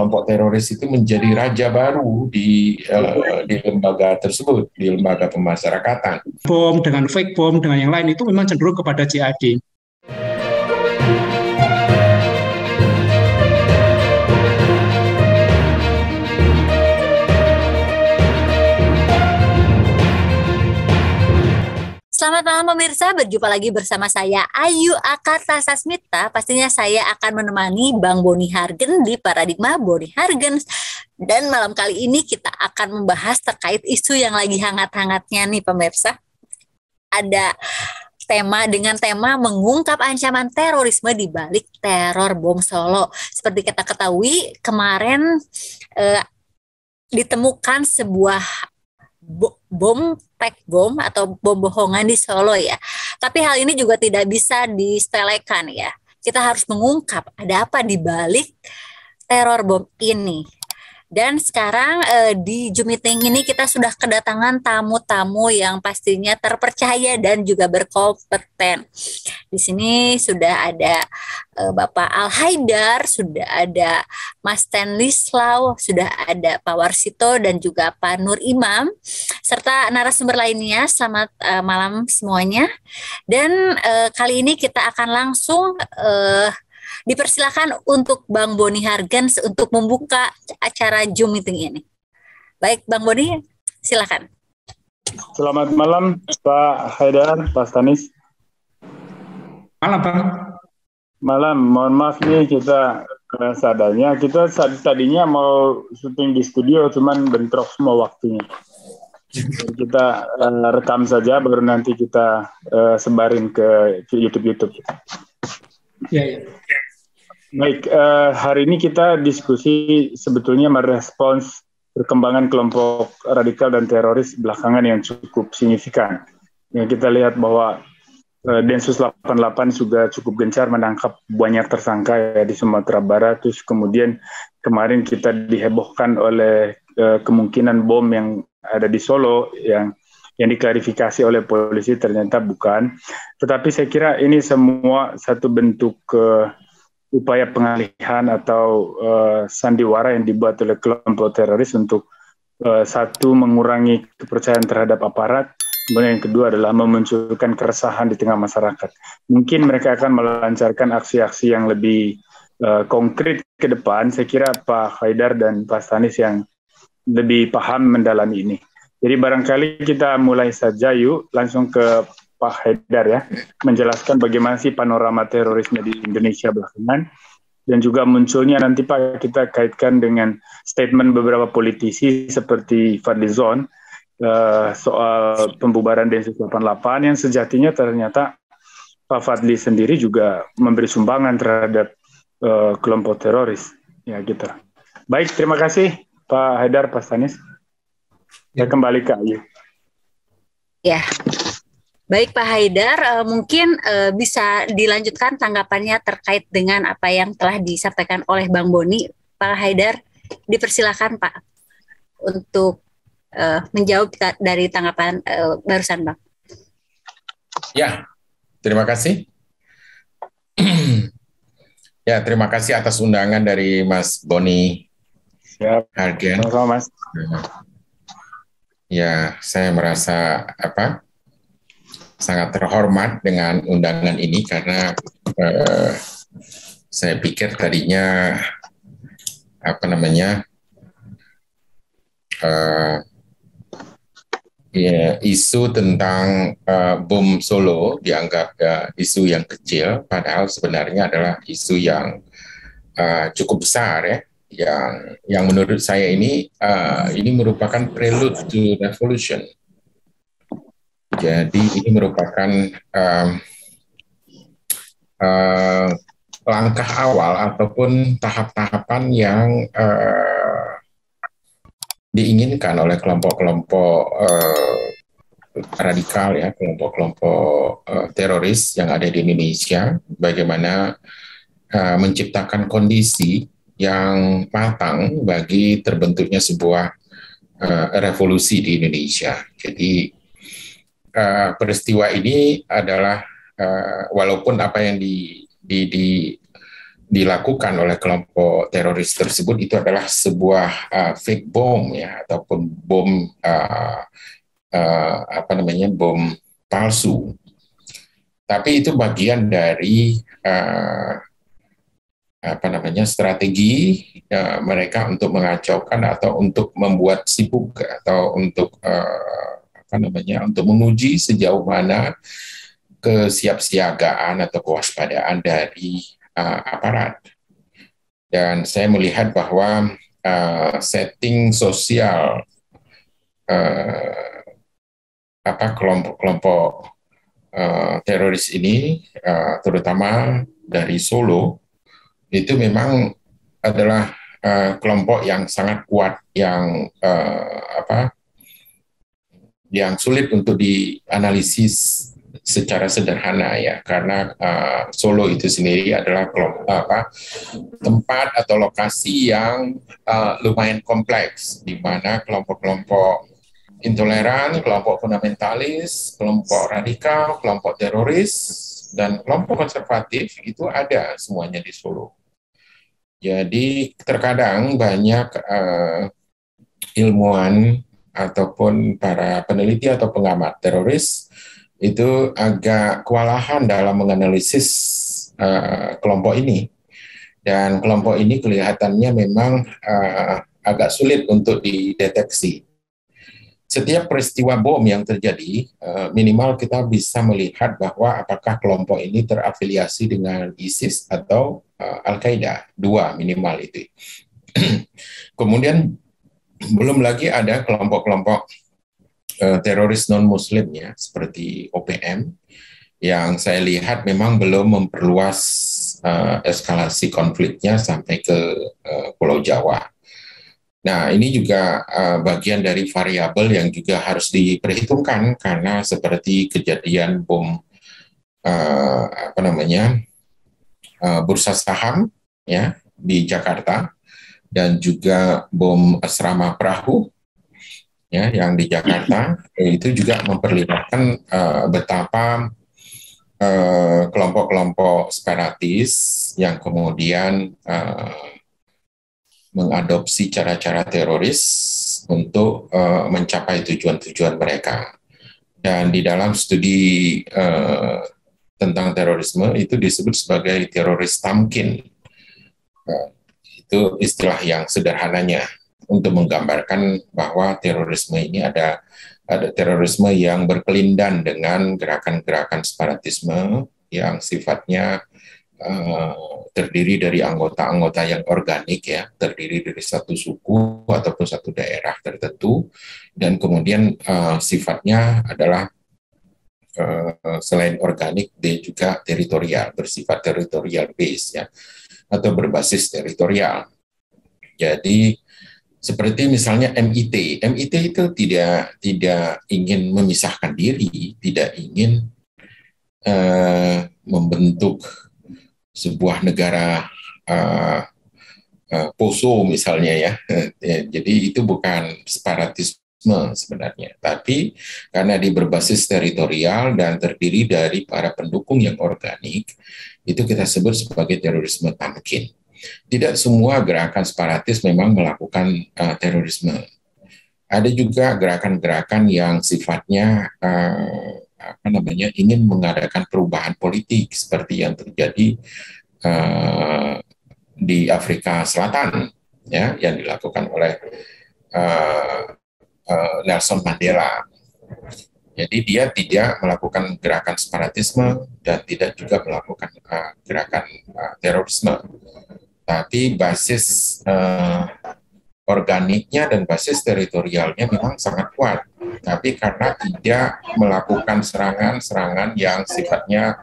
kelompok teroris itu menjadi raja baru di lembaga tersebut, di lembaga pemasyarakatan. Bom dengan fake bom dengan yang lain itu memang cenderung kepada JAD. Selamat malam pemirsa, berjumpa lagi bersama saya Ayu Akata Sasmita. Pastinya saya akan menemani Bang Boni Hargen di Paradigma Boni Hargen. Dan malam kali ini kita akan membahas terkait isu yang lagi hangat-hangatnya nih pemirsa. Ada dengan tema mengungkap ancaman terorisme di balik teror bom Solo. Seperti kita ketahui kemarin ditemukan sebuah fake bom atau bom bohongan di Solo ya. Tapi hal ini juga tidak bisa disepelekan ya. Kita harus mengungkap ada apa di balik teror bom ini. Dan sekarang di Zoom meeting ini kita sudah kedatangan tamu-tamu yang pastinya terpercaya dan juga berkompeten. Di sini sudah ada Bapak Al Haidar, sudah ada Mas Stanislau, sudah ada Pak Warsito dan juga Pak Nur Imam, serta narasumber lainnya. Selamat malam semuanya. Dan kali ini kita akan langsung dipersilakan untuk Bang Boni Hargen untuk membuka acara Zoom meeting ini. Baik, Bang Boni, silakan. Selamat malam, Pak Haidar, Pak Stanis. Malam, Bang. Malam, mohon maaf nih kita seadanya. Kita tadinya mau syuting di studio, cuman bentrok semua waktunya. Kita rekam saja, baru nanti kita sebarin ke YouTube. Ya. Baik, hari ini kita diskusi sebetulnya merespons perkembangan kelompok radikal dan teroris belakangan yang cukup signifikan. Yang kita lihat bahwa Densus 88 sudah cukup gencar menangkap banyak tersangka ya di Sumatera Barat. Terus kemudian kemarin kita dihebohkan oleh kemungkinan bom yang ada di Solo yang diklarifikasi oleh polisi ternyata bukan. Tetapi saya kira ini semua satu bentuk upaya pengalihan atau sandiwara yang dibuat oleh kelompok teroris untuk satu, mengurangi kepercayaan terhadap aparat, kemudian yang kedua adalah memunculkan keresahan di tengah masyarakat. Mungkin mereka akan melancarkan aksi-aksi yang lebih konkret ke depan. Saya kira Pak Haidar dan Pak Stanis yang lebih paham mendalami ini. Jadi barangkali kita mulai saja yuk, langsung ke Pak Haidar ya, menjelaskan bagaimana sih panorama terorisme di Indonesia belakangan, dan juga munculnya nanti Pak kita kaitkan dengan statement beberapa politisi seperti Fadlizon soal pembubaran Densus 88 yang sejatinya ternyata Pak Fadli sendiri juga memberi sumbangan terhadap kelompok teroris ya gitu. Baik, terima kasih Pak Haidar, Pak Stanis. Saya kembali ke Ayu. Ya. Baik Pak Haidar, mungkin bisa dilanjutkan tanggapannya terkait dengan apa yang telah disampaikan oleh Bang Boni. Pak Haidar, dipersilakan Pak untuk menjawab dari tanggapan barusan Bang. Ya, terima kasih. Ya, terima kasih atas undangan dari Mas Boni Hargen. Sama-sama Mas. Ya, saya merasa sangat terhormat dengan undangan ini karena saya pikir tadinya isu tentang bom Solo dianggap isu yang kecil, padahal sebenarnya adalah isu yang cukup besar ya, yang menurut saya ini merupakan prelude to revolution. Jadi ini merupakan langkah awal ataupun tahap-tahapan yang diinginkan oleh kelompok-kelompok radikal ya, kelompok-kelompok teroris yang ada di Indonesia, bagaimana menciptakan kondisi yang matang bagi terbentuknya sebuah revolusi di Indonesia. Jadi peristiwa ini adalah walaupun apa yang dilakukan oleh kelompok teroris tersebut itu adalah sebuah fake bom ya, ataupun bom bom palsu. Tapi itu bagian dari strategi mereka untuk mengacaukan atau untuk membuat sibuk atau untuk untuk menguji sejauh mana kesiapsiagaan atau kewaspadaan dari aparat. Dan saya melihat bahwa setting sosial kelompok-kelompok teroris ini, terutama dari Solo, itu memang adalah kelompok yang sangat kuat, yang sulit untuk dianalisis secara sederhana ya, karena Solo itu sendiri adalah tempat atau lokasi yang lumayan kompleks, di mana kelompok-kelompok intoleran, kelompok fundamentalis, kelompok radikal, kelompok teroris, dan kelompok konservatif itu ada semuanya di Solo. Jadi terkadang banyak ilmuwan ataupun para peneliti atau pengamat teroris itu agak kewalahan dalam menganalisis kelompok ini. Dan kelompok ini kelihatannya memang agak sulit untuk dideteksi. Setiap peristiwa bom yang terjadi, minimal kita bisa melihat bahwa apakah kelompok ini terafiliasi dengan ISIS atau Al-Qaeda. 2 minimal itu. Kemudian belum lagi ada kelompok-kelompok teroris non-muslim ya, seperti OPM, yang saya lihat memang belum memperluas eskalasi konfliknya sampai ke Pulau Jawa. Nah, ini juga bagian dari variabel yang juga harus diperhitungkan, karena seperti kejadian bom bursa saham ya di Jakarta, dan juga bom asrama perahu ya yang di Jakarta, itu juga memperlihatkan betapa kelompok-kelompok separatis yang kemudian mengadopsi cara-cara teroris untuk mencapai tujuan-tujuan mereka. Dan di dalam studi tentang terorisme itu disebut sebagai teroris tamkin. Itu istilah yang sederhananya untuk menggambarkan bahwa terorisme ini ada terorisme yang berkelindan dengan gerakan-gerakan separatisme yang sifatnya terdiri dari anggota-anggota yang organik ya, terdiri dari satu suku ataupun satu daerah tertentu, dan kemudian sifatnya adalah selain organik dia juga teritorial, bersifat teritorial base ya, atau berbasis teritorial. Jadi seperti misalnya MIT itu tidak ingin memisahkan diri, tidak ingin membentuk sebuah negara Poso misalnya ya. Jadi itu bukan separatisme sebenarnya, tapi karena dia berbasis teritorial dan terdiri dari para pendukung yang organik, itu kita sebut sebagai terorisme tamkin. Tidak semua gerakan separatis memang melakukan terorisme. Ada juga gerakan-gerakan yang sifatnya ingin mengadakan perubahan politik seperti yang terjadi di Afrika Selatan ya, yang dilakukan oleh Nelson Mandela. Jadi dia tidak melakukan gerakan separatisme dan tidak juga melakukan gerakan terorisme, tapi basis organiknya dan basis teritorialnya memang sangat kuat. Tapi karena tidak melakukan serangan-serangan yang sifatnya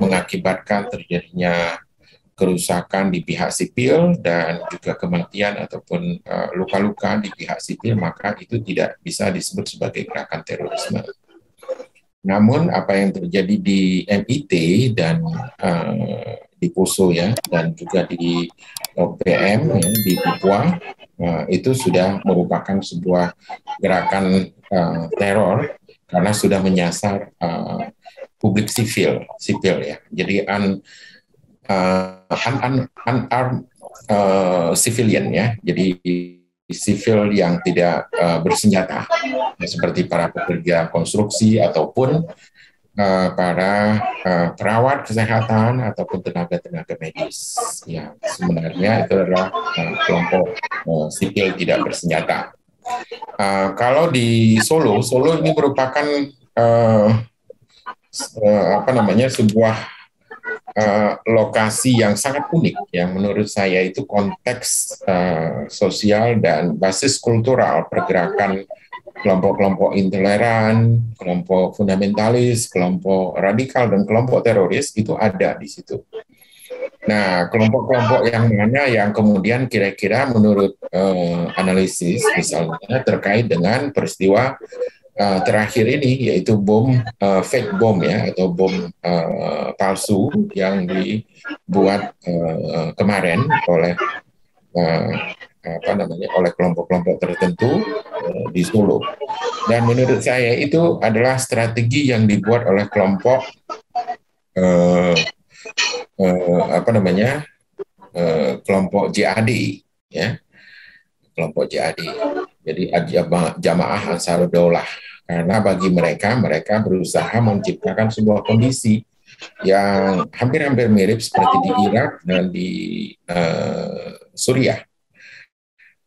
mengakibatkan terjadinya kerusakan di pihak sipil dan juga kematian ataupun luka-luka di pihak sipil, maka itu tidak bisa disebut sebagai gerakan terorisme. Namun apa yang terjadi di MIT dan di Poso ya, dan juga di OPM ya, di Papua, itu sudah merupakan sebuah gerakan teror karena sudah menyasar publik sipil ya. Jadi unarmed civilian ya, jadi sipil yang tidak bersenjata, seperti para pekerja konstruksi ataupun para perawat kesehatan ataupun tenaga-tenaga medis. Ya, sebenarnya itu adalah kelompok sipil tidak bersenjata. Kalau di Solo ini merupakan sebuah lokasi yang sangat unik, yang menurut saya itu konteks sosial dan basis kultural pergerakan kelompok-kelompok intoleran, kelompok fundamentalis, kelompok radikal, dan kelompok teroris itu ada di situ. Nah, kelompok-kelompok yang mana yang kemudian kira-kira menurut analisis misalnya terkait dengan peristiwa terakhir ini, yaitu bom fake bom ya, atau bom palsu yang dibuat kemarin oleh oleh kelompok-kelompok tertentu di Solo. Dan menurut saya itu adalah strategi yang dibuat oleh kelompok kelompok JAD ya, kelompok JAD. Jadi Jamaah Ansarud Daulah. Karena bagi mereka berusaha menciptakan sebuah kondisi yang hampir-hampir mirip seperti di Irak dan di Suriah.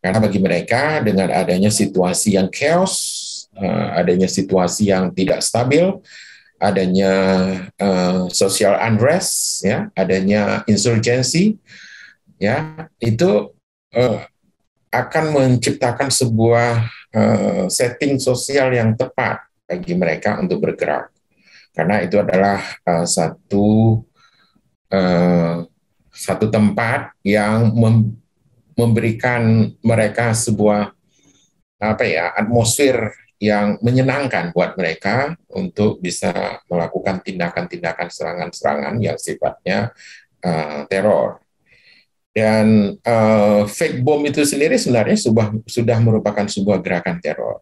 Karena bagi mereka dengan adanya situasi yang chaos, adanya situasi yang tidak stabil, adanya social unrest, ya, adanya insurgensi, ya, itu akan menciptakan sebuah setting sosial yang tepat bagi mereka untuk bergerak, karena itu adalah satu tempat yang memberikan mereka sebuah atmosfer yang menyenangkan buat mereka untuk bisa melakukan tindakan-tindakan serangan-serangan yang sifatnya teror. Dan fake bom itu sendiri sebenarnya sudah merupakan sebuah gerakan teror.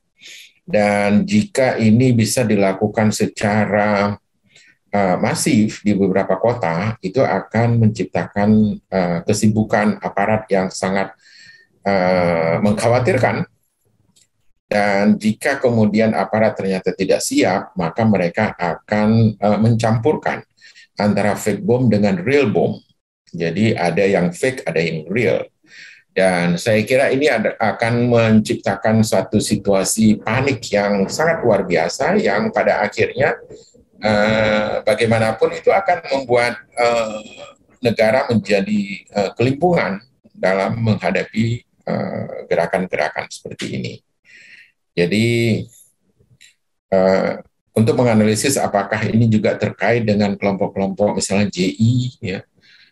Dan jika ini bisa dilakukan secara masif di beberapa kota, itu akan menciptakan kesibukan aparat yang sangat mengkhawatirkan. Dan jika kemudian aparat ternyata tidak siap, maka mereka akan mencampurkan antara fake bom dengan real bom. Jadi ada yang fake, ada yang real. Dan saya kira ini akan menciptakan suatu situasi panik yang sangat luar biasa, yang pada akhirnya bagaimanapun itu akan membuat negara menjadi kelimpungan dalam menghadapi gerakan-gerakan seperti ini. Jadi untuk menganalisis apakah ini juga terkait dengan kelompok-kelompok misalnya JI, ya,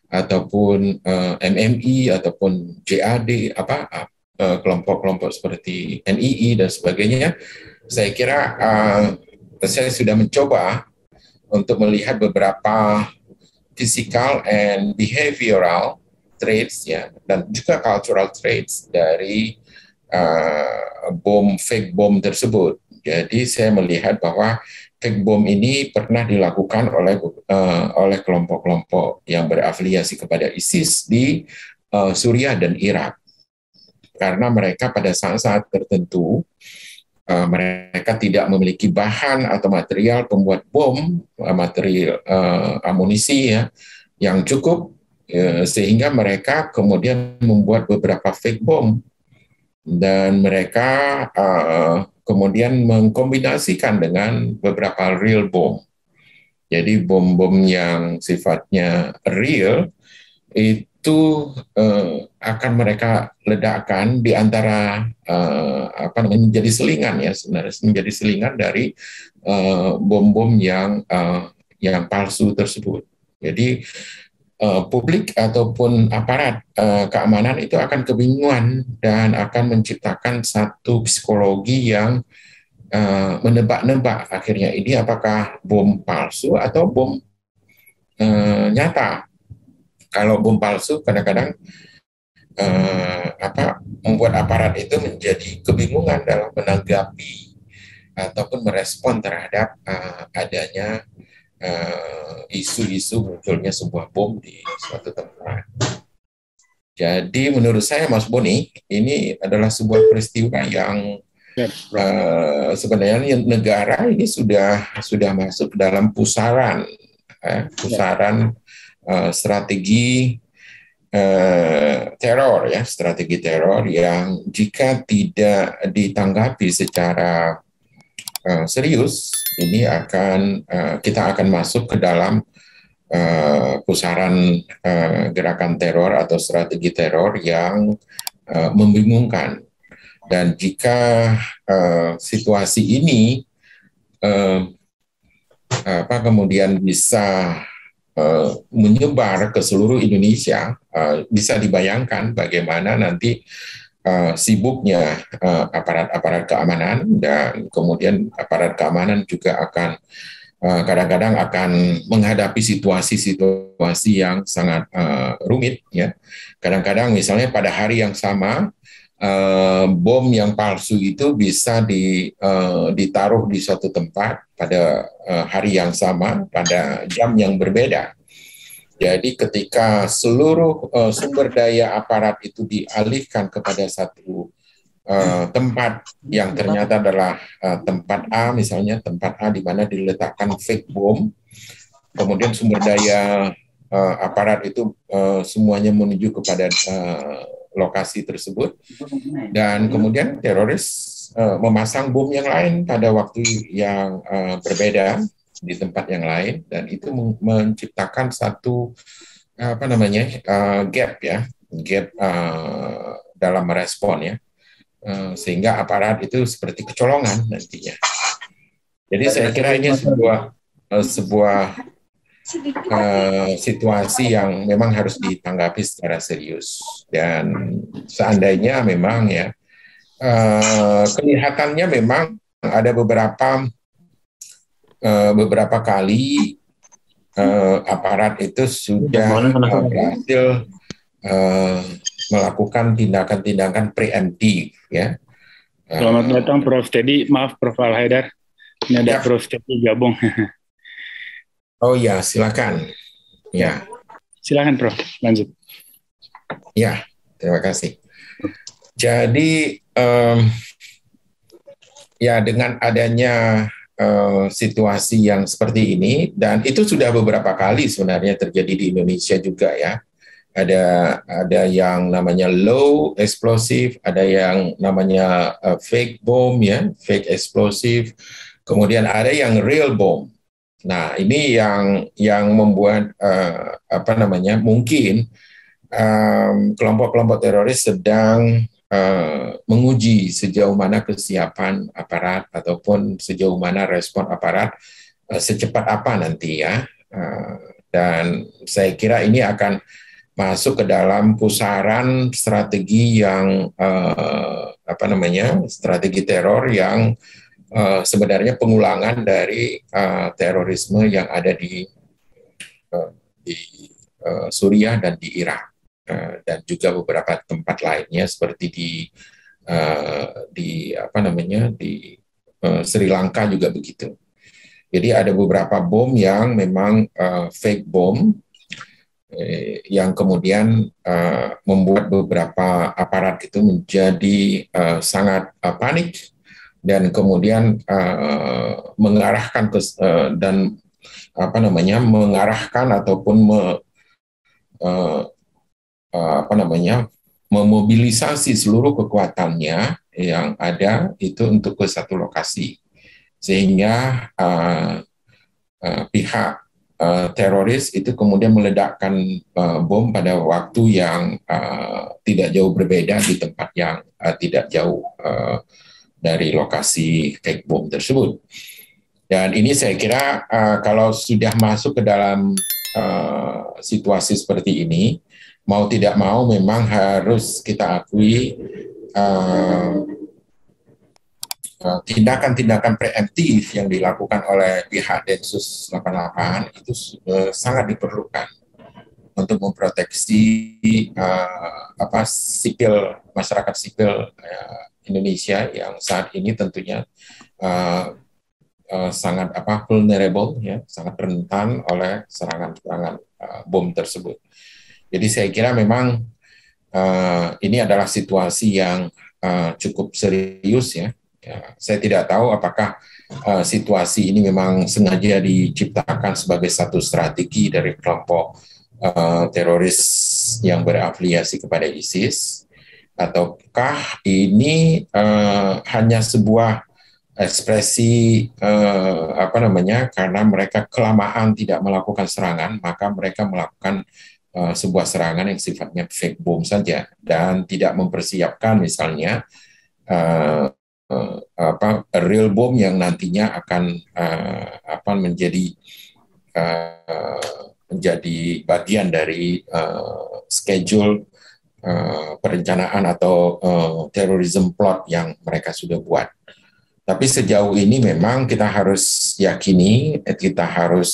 ataupun MMI ataupun JAD, kelompok-kelompok seperti NII dan sebagainya, saya kira saya sudah mencoba untuk melihat beberapa physical and behavioral traits, ya, dan juga cultural traits dari fake bom tersebut. Jadi saya melihat bahwa fake bom ini pernah dilakukan oleh kelompok-kelompok yang berafiliasi kepada ISIS di Suriah dan Irak. Karena mereka pada saat-saat tertentu mereka tidak memiliki bahan atau material pembuat bom, material amunisi, ya, yang cukup, sehingga mereka kemudian membuat beberapa fake bom, dan mereka kemudian mengkombinasikan dengan beberapa real bom. Jadi bom-bom yang sifatnya real itu akan mereka ledakan di antara menjadi selingan, ya, sebenarnya menjadi selingan dari bom-bom yang palsu tersebut. Jadi publik ataupun aparat keamanan itu akan kebingungan dan akan menciptakan satu psikologi yang menebak-nebak akhirnya ini apakah bom palsu atau bom nyata. Kalau bom palsu kadang-kadang membuat aparat itu menjadi kebingungan dalam menanggapi ataupun merespon terhadap adanya isu-isu munculnya sebuah bom di suatu tempat. Jadi menurut saya, Mas Boni, ini adalah sebuah peristiwa yang sebenarnya negara ini sudah masuk ke dalam pusaran strategi teror, ya, strategi teror yang jika tidak ditanggapi secara serius, ini kita akan masuk ke dalam pusaran gerakan teror atau strategi teror yang membingungkan. Dan jika situasi ini kemudian bisa menyebar ke seluruh Indonesia, bisa dibayangkan bagaimana nanti sibuknya aparat-aparat keamanan, dan kemudian aparat keamanan juga akan kadang-kadang akan menghadapi situasi-situasi yang sangat rumit, ya. Kadang-kadang misalnya pada hari yang sama bom yang palsu itu bisa ditaruh di suatu tempat pada hari yang sama pada jam yang berbeda. Jadi ketika seluruh sumber daya aparat itu dialihkan kepada satu tempat yang ternyata adalah tempat A, misalnya tempat A di mana diletakkan fake bom, kemudian sumber daya aparat itu semuanya menuju kepada lokasi tersebut, dan kemudian teroris memasang bom yang lain pada waktu yang berbeda di tempat yang lain, dan itu menciptakan satu gap, ya, dalam merespon, ya, sehingga aparat itu seperti kecolongan nantinya. Jadi saya kira ini sebuah situasi yang memang harus ditanggapi secara serius, dan seandainya memang, ya, kelihatannya memang ada beberapa kali aparat itu sudah berhasil melakukan tindakan-tindakan preemptif, ya. Selamat datang Prof. Teddy, maaf Prof. Al-Haidar, ini ada Prof. Teddy gabung. Oh ya, silakan. Ya. Silakan Prof, lanjut. Ya, terima kasih. Jadi ya, dengan adanya situasi yang seperti ini, dan itu sudah beberapa kali sebenarnya terjadi di Indonesia juga, ya. Ada yang namanya low explosive, ada yang namanya fake bomb, ya, fake explosive. Kemudian ada yang real bomb. Nah, ini yang membuat mungkin kelompok-kelompok teroris sedang menguji sejauh mana kesiapan aparat ataupun sejauh mana respon aparat secepat apa nanti, ya. Dan saya kira ini akan masuk ke dalam pusaran strategi yang strategi teror yang sebenarnya pengulangan dari terorisme yang ada di Suriah dan di Irak, dan juga beberapa tempat lainnya seperti di Sri Lanka juga begitu. Jadi ada beberapa bom yang memang fake bom, yang kemudian membuat beberapa aparat itu menjadi sangat panik, dan kemudian mengarahkan mengarahkan ataupun memobilisasi seluruh kekuatannya yang ada itu untuk ke satu lokasi, sehingga pihak teroris itu kemudian meledakkan bom pada waktu yang tidak jauh berbeda di tempat yang tidak jauh dari lokasi fake bom tersebut. Dan ini saya kira kalau sudah masuk ke dalam situasi seperti ini, mau tidak mau memang harus kita akui tindakan-tindakan preemptif yang dilakukan oleh pihak Densus 88 itu sangat diperlukan untuk memproteksi masyarakat sipil Indonesia yang saat ini tentunya sangat vulnerable ya, sangat rentan oleh serangan-serangan bom tersebut. Jadi saya kira memang ini adalah situasi yang cukup serius ya. Saya tidak tahu apakah situasi ini memang sengaja diciptakan sebagai satu strategi dari kelompok teroris yang berafiliasi kepada ISIS, ataukah ini hanya sebuah ekspresi karena mereka kelamaan tidak melakukan serangan, maka mereka melakukan sebuah serangan yang sifatnya fake bom saja dan tidak mempersiapkan misalnya real bom yang nantinya akan menjadi bagian dari schedule perencanaan atau terrorism plot yang mereka sudah buat. Tapi sejauh ini memang kita harus yakini, kita harus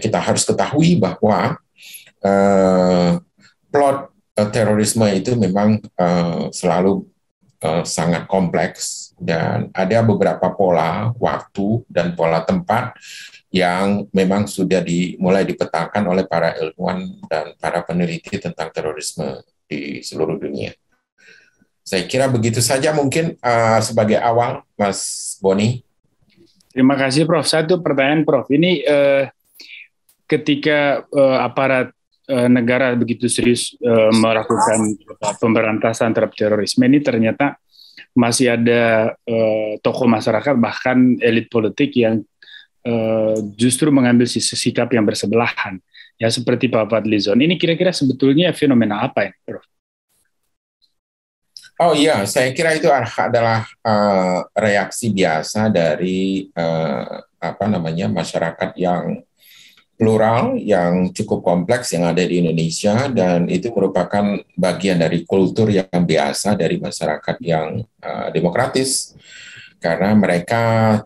kita harus ketahui bahwa plot terorisme itu memang selalu sangat kompleks dan ada beberapa pola waktu dan pola tempat yang memang sudah mulai dipetakan oleh para ilmuwan dan para peneliti tentang terorisme di seluruh dunia. Saya kira begitu saja mungkin sebagai awal, Mas Boni. Terima kasih, Prof. Satu pertanyaan, Prof. Ini ketika aparat negara begitu serius melakukan pemberantasan terhadap terorisme, ini ternyata masih ada tokoh masyarakat, bahkan elit politik yang justru mengambil sikap yang bersebelahan, ya seperti Pak Fadlizon. Ini kira-kira sebetulnya fenomena apa ini, Prof? Oh iya, saya kira itu adalah reaksi biasa dari masyarakat yang plural, yang cukup kompleks yang ada di Indonesia, dan itu merupakan bagian dari kultur yang biasa dari masyarakat yang demokratis, karena mereka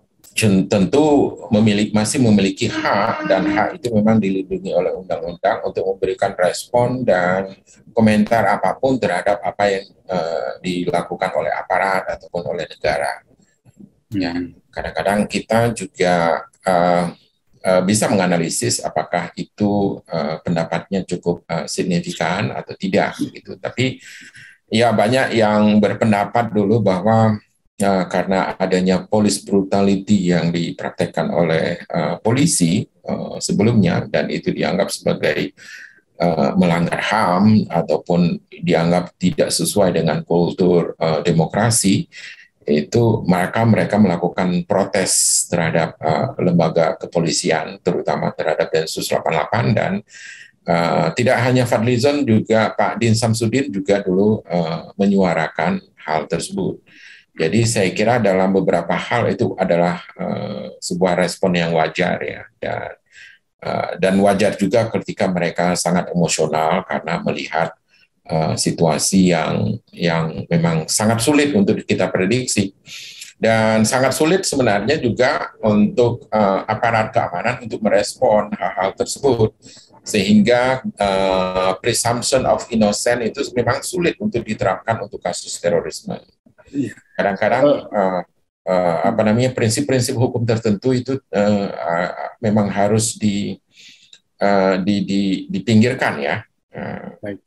tentu masih memiliki hak, dan hak itu memang dilindungi oleh undang-undang untuk memberikan respon dan komentar apapun terhadap apa yang dilakukan oleh aparat ataupun oleh negara. Ya, kadang-kadang kita juga bisa menganalisis apakah itu pendapatnya cukup signifikan atau tidak, gitu. Tapi ya banyak yang berpendapat dulu bahwa karena adanya police brutality yang dipraktekkan oleh polisi sebelumnya, dan itu dianggap sebagai melanggar HAM ataupun dianggap tidak sesuai dengan kultur demokrasi, itu mereka melakukan protes terhadap lembaga kepolisian, terutama terhadap Densus 88, dan tidak hanya Fadlizon, juga Pak Din Samsudin juga dulu menyuarakan hal tersebut. Jadi saya kira dalam beberapa hal itu adalah sebuah respon yang wajar ya, dan wajar juga ketika mereka sangat emosional karena melihat situasi yang memang sangat sulit untuk kita prediksi, dan sangat sulit sebenarnya juga untuk aparat keamanan untuk merespon hal-hal tersebut, sehingga presumption of innocence itu memang sulit untuk diterapkan untuk kasus terorisme. Kadang-kadang prinsip-prinsip hukum tertentu itu memang harus dipinggirkan ya.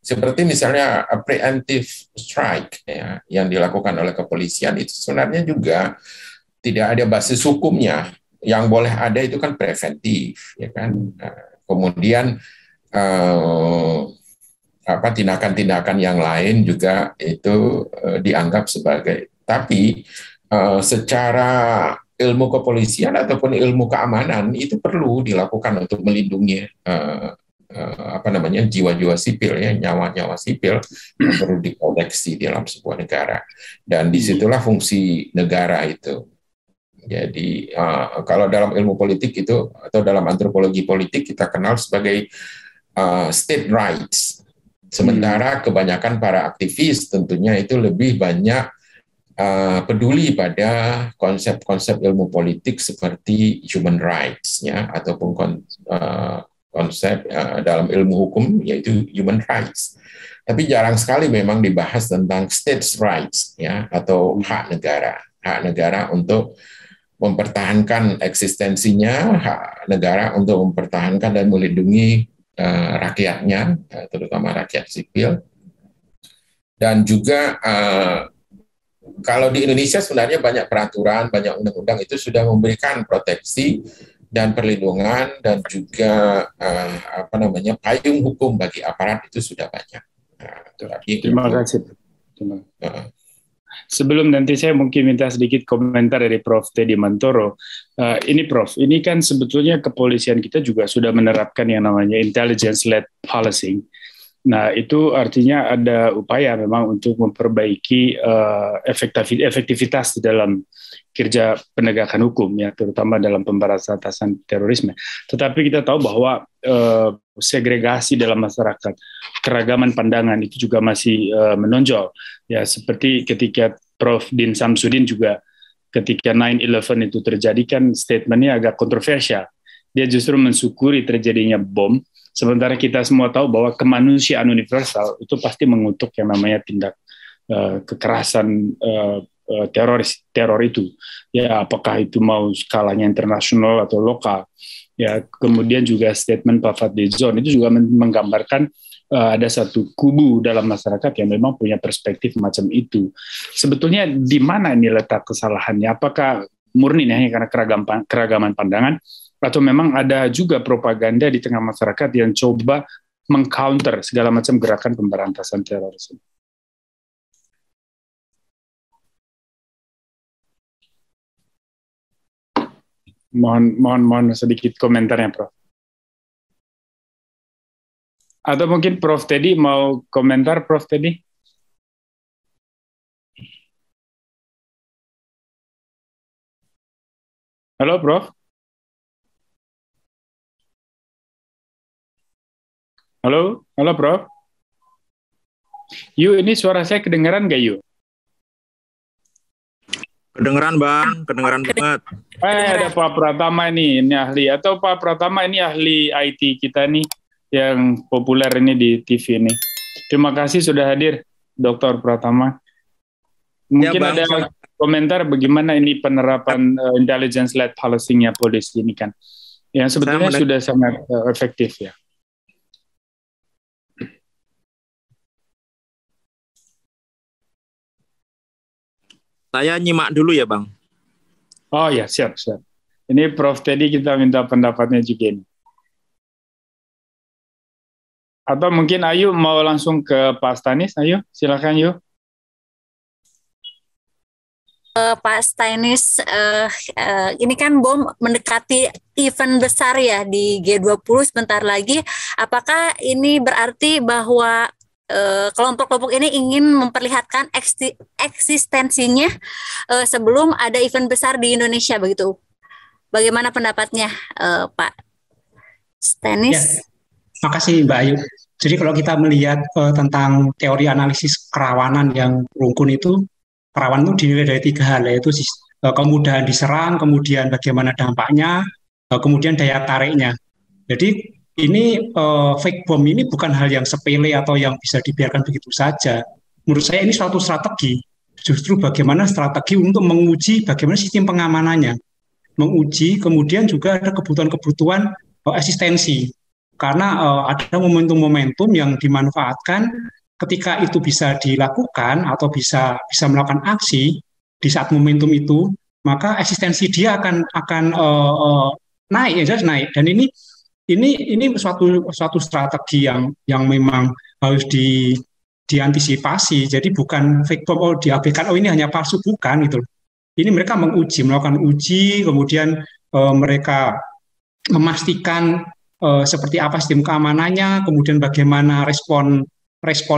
Seperti misalnya preemptive strike ya, yang dilakukan oleh kepolisian, itu sebenarnya juga tidak ada basis hukumnya. Yang boleh ada itu kan preventif, ya kan. Kemudian tindakan-tindakan yang lain juga itu dianggap sebagai, tapi secara ilmu kepolisian ataupun ilmu keamanan itu perlu dilakukan untuk melindungi jiwa-jiwa sipil ya, nyawa-nyawa sipil yang perlu dikoleksi dalam sebuah negara, dan disitulah fungsi negara itu. Jadi kalau dalam ilmu politik itu atau dalam antropologi politik kita kenal sebagai state rights. Sementara kebanyakan para aktivis tentunya itu lebih banyak peduli pada konsep-konsep ilmu politik seperti human rights ya, ataupun konsep dalam ilmu hukum yaitu human rights. Tapi jarang sekali memang dibahas tentang states rights ya, atau hak negara. hak negara untuk mempertahankan eksistensinya, hak negara untuk mempertahankan dan melindungi rakyatnya, terutama rakyat sipil. Dan juga kalau di Indonesia sebenarnya banyak peraturan, banyak undang-undang itu sudah memberikan proteksi dan perlindungan dan juga payung hukum bagi aparat itu sudah banyak. Terima kasih. Sebelum nanti saya mungkin minta sedikit komentar dari Prof. Teddy Mantoro. Ini Prof, ini kan sebetulnya kepolisian kita juga sudah menerapkan yang namanya intelligence-led policing. Nah, itu artinya ada upaya memang untuk memperbaiki efektivitas di dalam kerja penegakan hukum, ya, terutama dalam pemberantasan terorisme. Tetapi kita tahu bahwa segregasi dalam masyarakat, keragaman pandangan itu juga masih menonjol. Ya, seperti ketika Prof. Din Samsudin juga ketika 9/11 itu terjadi kan statementnya agak kontroversial. Dia justru mensyukuri terjadinya bom, sementara kita semua tahu bahwa kemanusiaan universal itu pasti mengutuk yang namanya tindak kekerasan teror itu. Ya, apakah itu mau skalanya internasional atau lokal. Ya, kemudian juga statement Pak Fadlizon itu juga menggambarkan ada satu kubu dalam masyarakat yang memang punya perspektif macam itu. Sebetulnya di mana ini letak kesalahannya? Apakah murni hanya karena keragaman pandangan, atau memang ada juga propaganda di tengah masyarakat yang coba mengcounter segala macam gerakan pemberantasan terorisme? Mohon sedikit komentarnya, Prof. Atau mungkin Prof. Teddy mau komentar, Prof. Teddy? Halo, Prof. Halo, Prof. Yu, ini suara saya kedengaran nggak, Yu? Kedengeran, Bang. Kedengeran banget. Ada Pak Pratama ini ahli. Atau Pak Pratama ini ahli IT kita nih, yang populer ini di TV ini. Terima kasih sudah hadir, Dr. Pratama. Mungkin ya, ada komentar bagaimana ini penerapan intelligence-led policy-nya polisi ini kan, yang sebetulnya sudah sangat efektif ya. Saya nyimak dulu ya, Bang. Oh ya, siap. Ini Prof. Teddy kita minta pendapatnya juga ini. Atau mungkin Ayu mau langsung ke Pak Stanis. Ayu, silakan Ayu. Pak Stanis, ini kan bom mendekati event besar ya di G20 sebentar lagi. Apakah ini berarti bahwa kelompok-kelompok ini ingin memperlihatkan eksistensinya sebelum ada event besar di Indonesia begitu? Bagaimana pendapatnya, Pak Stanis? Ya. Makasih Mbak Ayu. Jadi kalau kita melihat tentang teori analisis kerawanan yang rungkun itu, kerawanan itu dinilai dari 3 hal, yaitu kemudahan diserang, kemudian bagaimana dampaknya, kemudian daya tariknya. Jadi ini fake bom ini bukan hal yang sepele atau yang bisa dibiarkan begitu saja. Menurut saya ini suatu strategi, justru bagaimana strategi untuk menguji bagaimana sistem pengamanannya, menguji, kemudian juga ada kebutuhan-kebutuhan eksistensi. Karena ada momentum-momentum yang dimanfaatkan ketika itu bisa dilakukan atau bisa melakukan aksi di saat momentum itu, maka eksistensi dia akan naik, ya jelas naik. Dan ini suatu strategi yang memang harus diantisipasi. Jadi bukan fake bom diabaikan, ini hanya palsu, bukan gitu. Ini mereka melakukan uji, kemudian mereka memastikan seperti apa sistem keamanannya, kemudian bagaimana respon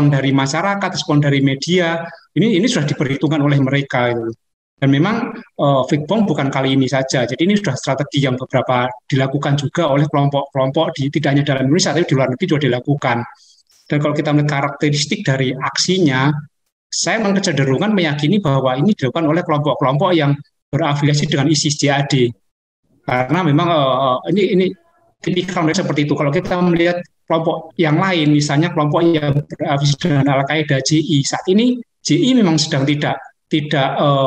dari masyarakat, respon dari media. Ini sudah diperhitungkan oleh mereka gitu. Dan memang fake bom bukan kali ini saja. Jadi ini sudah strategi yang beberapa dilakukan juga oleh kelompok-kelompok tidak hanya dalam Indonesia, tapi di luar negeri juga dilakukan. Dan kalau kita melihat karakteristik dari aksinya, saya kecenderungan meyakini bahwa ini dilakukan oleh kelompok-kelompok yang berafiliasi dengan ISIS JAD. Karena memang ini tipikal mereka seperti itu. Kalau kita melihat kelompok yang lain, misalnya kelompok yang berafiliasi dengan Al-Qaeda, JI, saat ini JI memang sedang tidak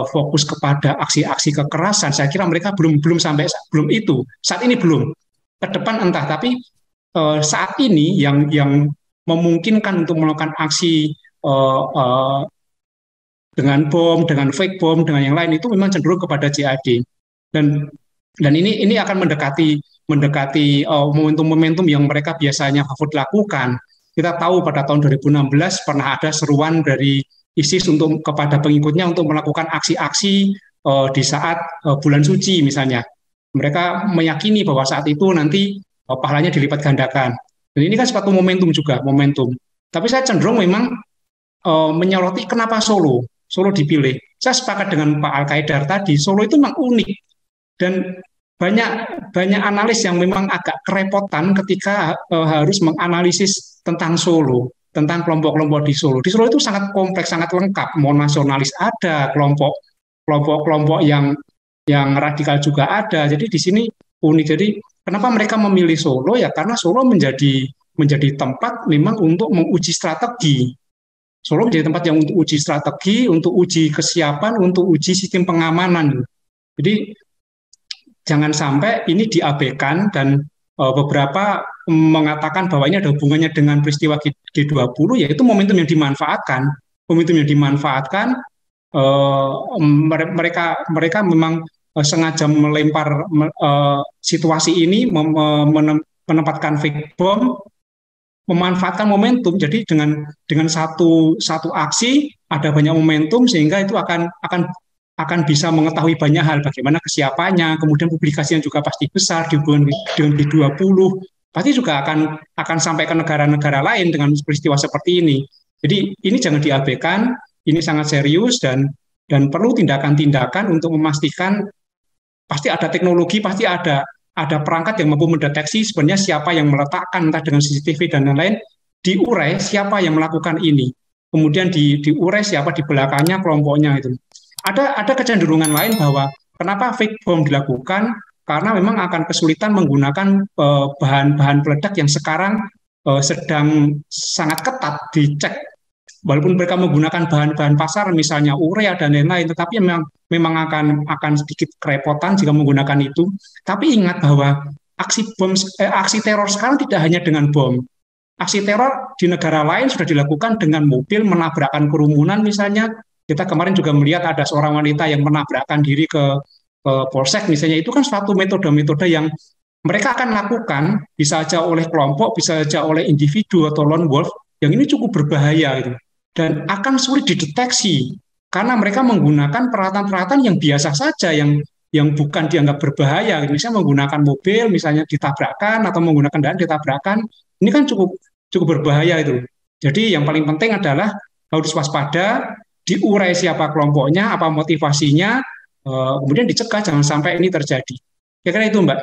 fokus kepada aksi-aksi kekerasan, saya kira mereka belum sampai belum itu. Saat ini belum. Ke depan entah, tapi saat ini yang memungkinkan untuk melakukan aksi dengan bom, dengan fake bom, dengan yang lain itu memang cenderung kepada JAD. Dan ini akan mendekati momentum-momentum yang mereka biasanya favorit lakukan. Kita tahu pada tahun 2016 pernah ada seruan dari ISIS kepada pengikutnya untuk melakukan aksi-aksi di saat bulan suci misalnya. Mereka meyakini bahwa saat itu nanti pahalanya dilipat gandakan. Dan ini kan suatu momentum juga, momentum. Tapi saya cenderung memang menyoroti kenapa Solo dipilih. Saya sepakat dengan Pak Al-Qaidar tadi, Solo itu memang unik. Dan banyak analis yang memang agak kerepotan ketika harus menganalisis tentang Solo, tentang kelompok-kelompok di Solo. Di Solo itu sangat kompleks, sangat lengkap. Mau nasionalis ada, kelompok yang radikal juga ada. Jadi di sini unik. Jadi kenapa mereka memilih Solo? Ya karena Solo menjadi tempat memang untuk menguji strategi. Solo menjadi tempat yang untuk uji strategi, untuk uji kesiapan, untuk uji sistem pengamanan. Jadi jangan sampai ini diabaikan dan beberapa mengatakan bahwa ini ada hubungannya dengan peristiwa G20, yaitu momentum yang dimanfaatkan. Mereka memang sengaja melempar situasi ini, menempatkan fake bom, memanfaatkan momentum. Jadi dengan satu aksi ada banyak momentum sehingga itu akan bisa mengetahui banyak hal, bagaimana kesiapannya, kemudian publikasinya juga pasti besar dihubungkan dengan G20, pasti juga akan sampai ke negara-negara lain dengan peristiwa seperti ini. Jadi ini jangan diabaikan, ini sangat serius dan perlu tindakan-tindakan untuk memastikan pasti ada teknologi, pasti ada perangkat yang mampu mendeteksi sebenarnya siapa yang meletakkan, entah dengan CCTV dan lain-lain, diurai siapa yang melakukan ini, kemudian diurai siapa di belakangnya kelompoknya itu. Ada kecenderungan lain bahwa kenapa fake bom dilakukan, karena memang akan kesulitan menggunakan bahan-bahan peledak yang sekarang sedang sangat ketat dicek. Walaupun mereka menggunakan bahan-bahan pasar, misalnya urea dan lain-lain, tetapi memang akan sedikit kerepotan jika menggunakan itu. Tapi ingat bahwa aksi teror sekarang tidak hanya dengan bom. Aksi teror di negara lain sudah dilakukan dengan mobil menabrakkan kerumunan misalnya. Kita kemarin juga melihat ada seorang wanita yang menabrakkan diri ke polsek misalnya. Itu kan suatu metode-metode yang mereka akan lakukan, bisa saja oleh kelompok, bisa saja oleh individu atau lone wolf, yang ini cukup berbahaya gitu. Dan akan sulit dideteksi karena mereka menggunakan peralatan-peralatan yang biasa saja, yang bukan dianggap berbahaya. Misalnya menggunakan mobil, misalnya ditabrakkan atau menggunakan kendaraan ditabrakkan, ini kan cukup berbahaya itu. Jadi yang paling penting adalah harus waspada, diurai siapa kelompoknya, apa motivasinya, kemudian dicegah jangan sampai ini terjadi. Kira-kira itu, Mbak.